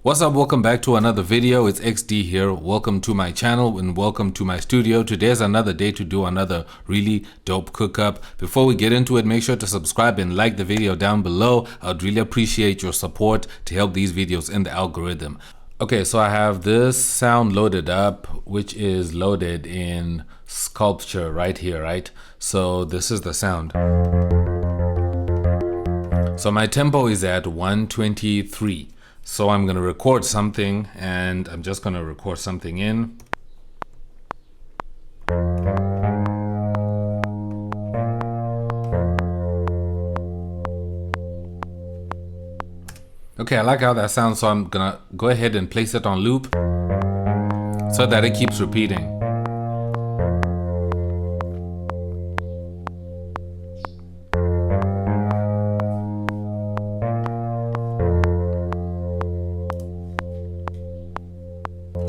What's up? Welcome back to another video. It's XD here. Welcome to my channel and welcome to my studio. Today's another day to do another really dope cook up. Before we get into it, make sure to subscribe and like the video down below. I'd really appreciate your support to help these videos in the algorithm. Okay, so I have this sound loaded up, which is loaded in Sculpture right here, right? So this is the sound. So my tempo is at 123. So I'm going to record something, and I'm just going to record something in. Okay, I like how that sounds, so I'm going to go ahead and place it on loop so that it keeps repeating.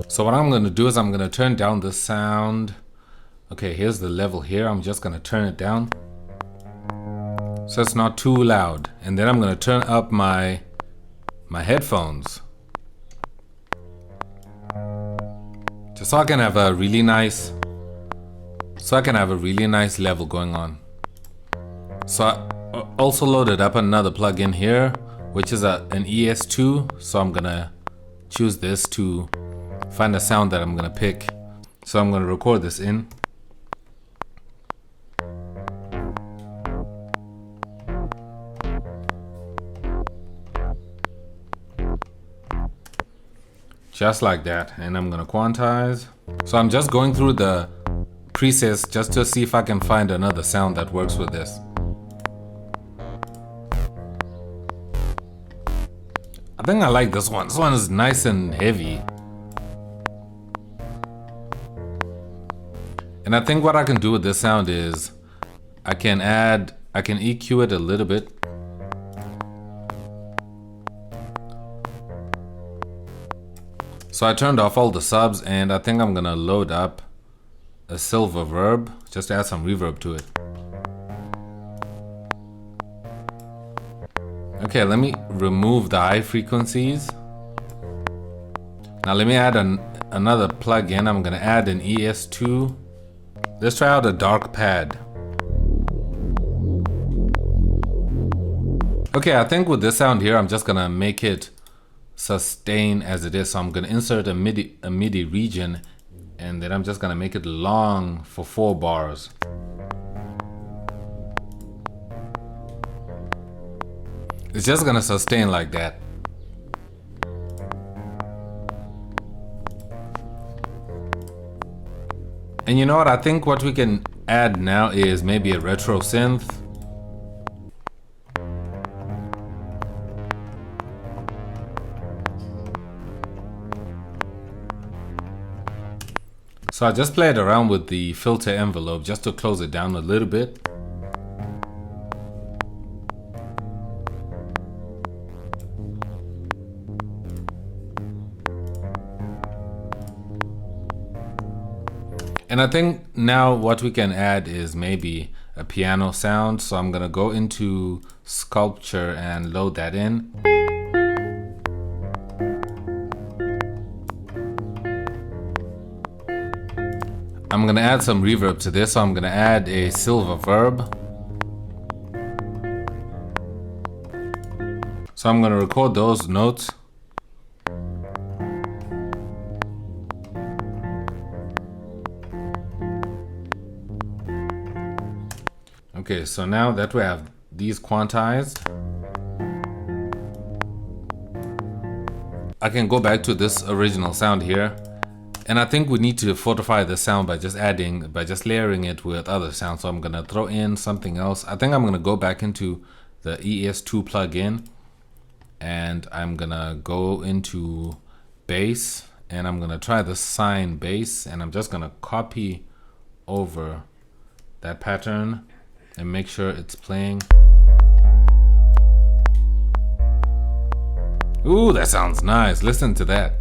So what I'm going to do is I'm going to turn down the sound. Okay, here's the level here. I'm just going to turn it down so it's not too loud. And then I'm going to turn up my headphones just so I can have a really nice level going on. So I also loaded up another plugin here, which is an ES2. So I'm going to choose this to find a sound that I'm gonna pick. So I'm gonna record this in. Just like that. And I'm gonna quantize. So I'm just going through the presets just to see if I can find another sound that works with this. I think I like this one. This one is nice and heavy. And I think what I can do with this sound is I can EQ it a little bit. So I turned off all the subs, and I think I'm gonna load up a silver verb just to add some reverb to it. Okay, let me remove the high frequencies. Now let me add another plugin. I'm gonna add an ES2. Let's try out a dark pad. Okay, I think with this sound here, I'm just gonna make it sustain as it is. So I'm gonna insert a MIDI region, and then I'm just gonna make it long for 4 bars. It's just gonna sustain like that. And you know what? I think what we can add now is maybe a retro synth. So I just played around with the filter envelope just to close it down a little bit. And I think now what we can add is maybe a piano sound. So I'm gonna go into Sculpture and load that in. I'm gonna add some reverb to this. So I'm gonna add a silver verb. So I'm gonna record those notes. Okay, so now that we have these quantized, I can go back to this original sound here. And I think we need to fortify the sound by just layering it with other sounds. So I'm gonna throw in something else. I think I'm gonna go back into the ES2 plugin, and I'm gonna go into bass, and I'm gonna try the sine bass, and I'm just gonna copy over that pattern and make sure it's playing. Ooh, that sounds nice. Listen to that.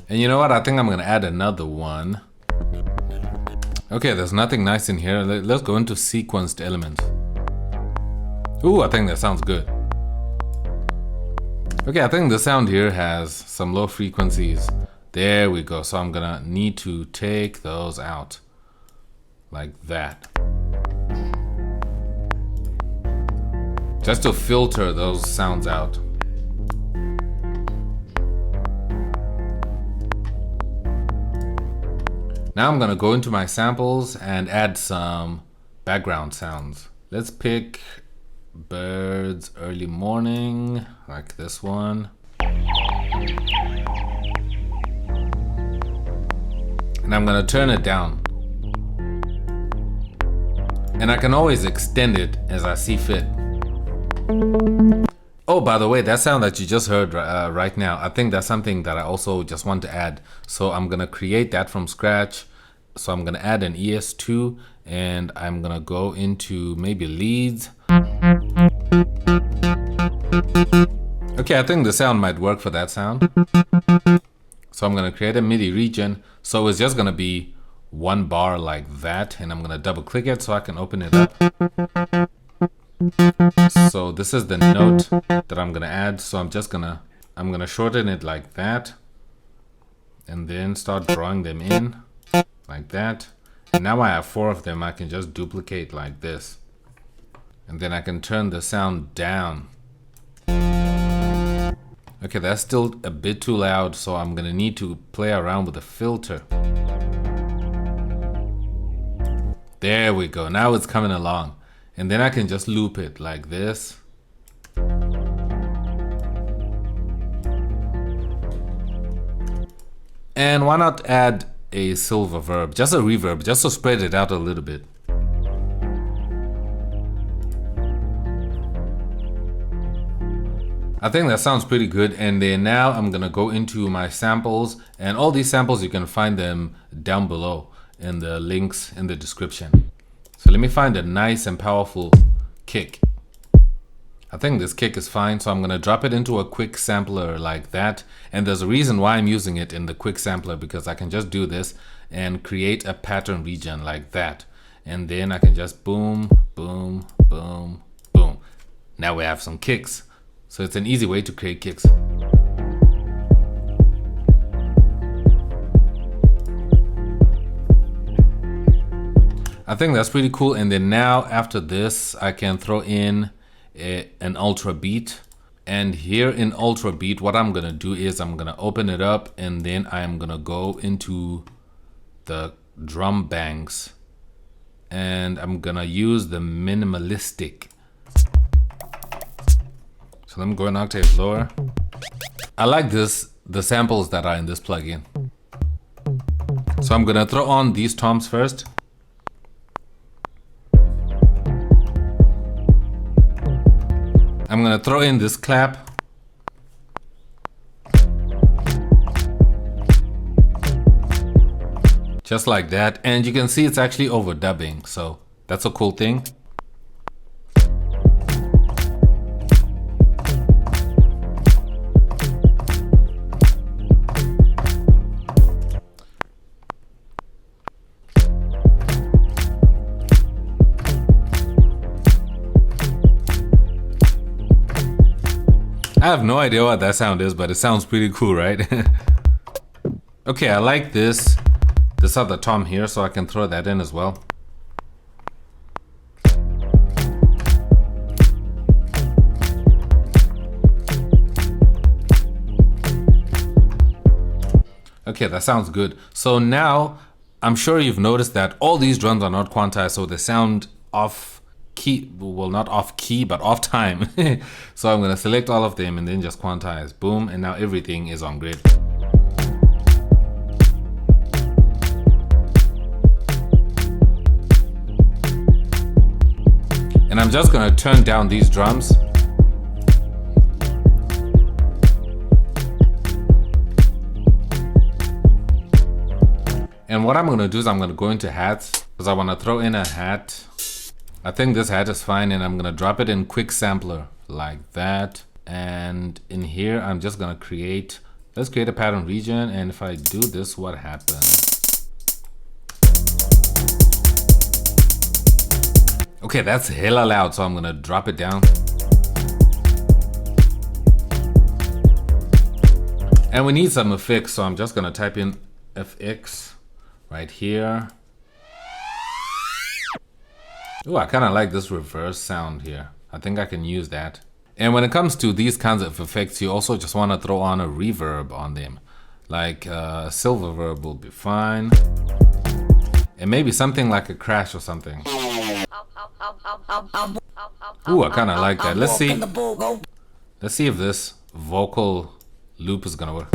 And you know what? I think I'm gonna add another one. Okay, there's nothing nice in here. Let's go into sequenced elements. Ooh, I think that sounds good. Okay, I think the sound here has some low frequencies. There we go. So I'm gonna need to take those out like that, just to filter those sounds out. Now I'm gonna go into my samples and add some background sounds. Let's pick birds early morning, like this one. And I'm gonna turn it down. And I can always extend it as I see fit. Oh, by the way, that sound that you just heard right now, I think that's something that I also just want to add. So I'm gonna create that from scratch. So I'm gonna add an ES2 and I'm gonna go into maybe leads. Okay, I think the sound might work for that sound. So I'm gonna create a MIDI region. So it's just gonna be one bar like that, and I'm gonna double click it so I can open it up. So this is the note that I'm gonna add. So I'm gonna shorten it like that, and then start drawing them in like that. And now I have 4 of them. I can just duplicate like this, and then I can turn the sound down. Okay, that's still a bit too loud, so I'm gonna need to play around with the filter. There we go. Now it's coming along. And then I can just loop it like this. And why not add a silver verb, just a reverb, just to spread it out a little bit. I think that sounds pretty good. And then now I'm gonna go into my samples, and all these samples, you can find them down below in the links in the description. So let me find a nice and powerful kick. I think this kick is fine, so I'm gonna drop it into a quick sampler like that. And there's a reason why I'm using it in the quick sampler, because I can just do this and create a pattern region like that. And then I can just boom, boom, boom, boom. Now we have some kicks. So it's an easy way to create kicks. I think that's pretty cool. And then now after this, I can throw in an ultra beat. And here in ultra beat, what I'm gonna do is I'm gonna open it up, and then I'm gonna go into the drum banks, and I'm gonna use the minimalistic. So let me go an octave lower. I like the samples that are in this plugin. So I'm gonna throw on these toms first. I'm gonna throw in this clap. Just like that. And you can see it's actually overdubbing. So that's a cool thing. I have no idea what that sound is, but it sounds pretty cool, right? Okay, I like this other tom here, so I can throw that in as well. Okay, that sounds good. So now, I'm sure you've noticed that all these drums are not quantized, so they sound off key, well, not off key, but off time. So I'm gonna select all of them and then just quantize, boom, and now everything is on grid. And I'm just gonna turn down these drums. And what I'm gonna do is I'm gonna go into hats, because I wanna throw in a hat. I think this hat is fine, and I'm gonna drop it in quick sampler like that. And in here, I'm just gonna let's create a pattern region. And if I do this, what happens? Okay, that's hella loud, so I'm gonna drop it down. And we need some effects, so I'm just gonna type in FX right here. Ooh, I kinda like this reverse sound here. I think I can use that. And when it comes to these kinds of effects, you also just wanna throw on a reverb on them. Like silver verb will be fine. And maybe something like a crash or something. Ooh, I kinda like that. Let's see if this vocal loop is gonna work.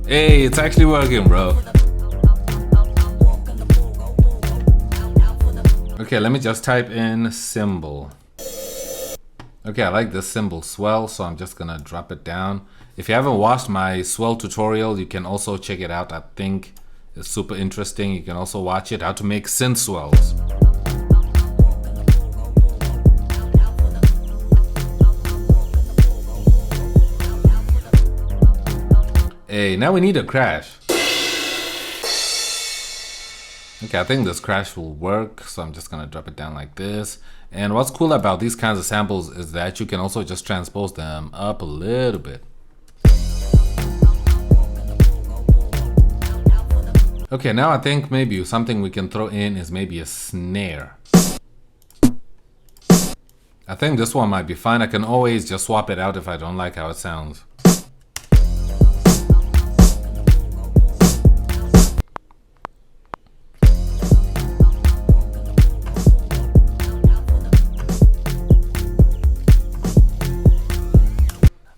Hey, it's actually working, bro. Okay, let me just type in cymbal. Okay, I like this cymbal swell, so I'm just gonna drop it down. If you haven't watched my swell tutorial, you can also check it out. I think it's super interesting. You can also watch it, how to make synth swells. Hey, now we need a crash. Okay, I think this crash will work, so I'm just gonna drop it down like this. And what's cool about these kinds of samples is that you can also just transpose them up a little bit. Okay, now I think maybe something we can throw in is maybe a snare. I think this one might be fine. I can always just swap it out if I don't like how it sounds.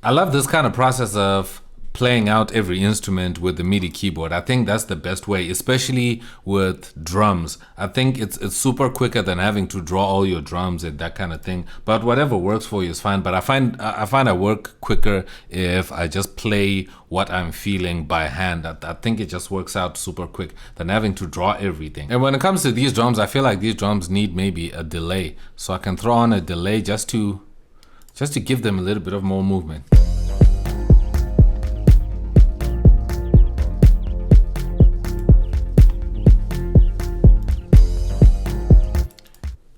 I love this kind of process of playing out every instrument with the MIDI keyboard. I think that's the best way, especially with drums. I think it's super quicker than having to draw all your drums and that kind of thing. But whatever works for you is fine. But I find I work quicker if I just play what I'm feeling by hand. I think it just works out super quick than having to draw everything. And when it comes to these drums, I feel like these drums need maybe a delay. So I can throw on a delay just to give them a little bit of more movement.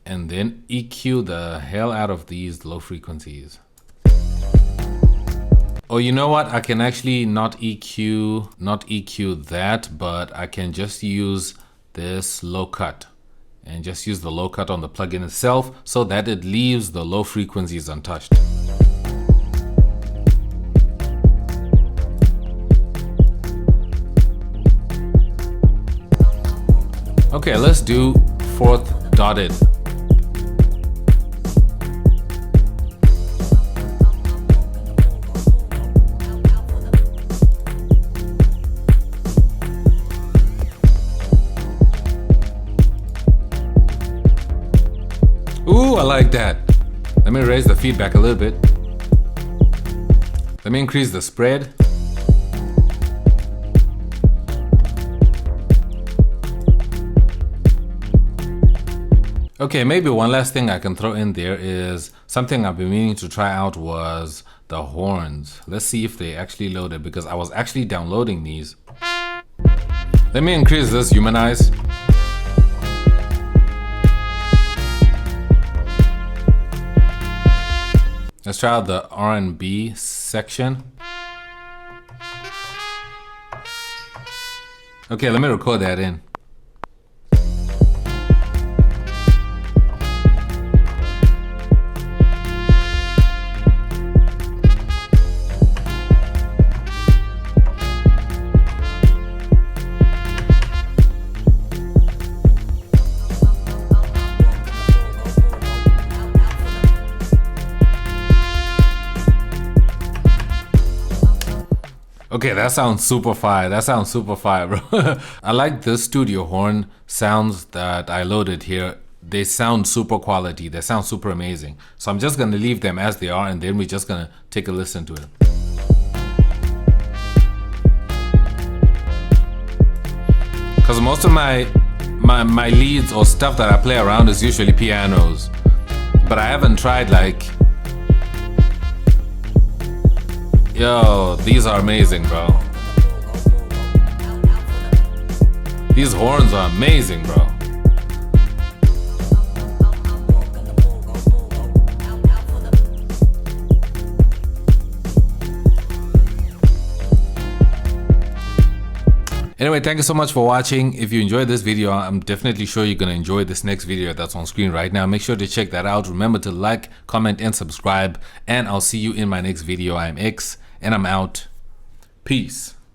And then EQ the hell out of these low frequencies. Oh, you know what? I can actually not EQ that, but I can just use this low cut. And just use the low cut on the plugin itself so that it leaves the low frequencies untouched. Okay, let's do fourth dotted. Ooh, I like that. Let me raise the feedback a little bit. Let me increase the spread. Okay, maybe one last thing I can throw in there is something I've been meaning to try out was the horns. Let's see if they actually loaded because I was actually downloading these. Let me increase this humanize. Let's try out the R&B section. Okay, let me record that in. Okay, that sounds super fire. That sounds super fire, bro. I like the studio horn sounds that I loaded here. They sound super quality. They sound super amazing. So I'm just gonna leave them as they are, and then we're just gonna take a listen to it. Because most of my leads or stuff that I play around is usually pianos, but I haven't tried like. Yo, these are amazing, bro. These horns are amazing, bro. Anyway, thank you so much for watching. If you enjoyed this video, I'm definitely sure you're going to enjoy this next video that's on screen right now. Make sure to check that out. Remember to like, comment, and subscribe. And I'll see you in my next video. I'm X, and I'm out. Peace.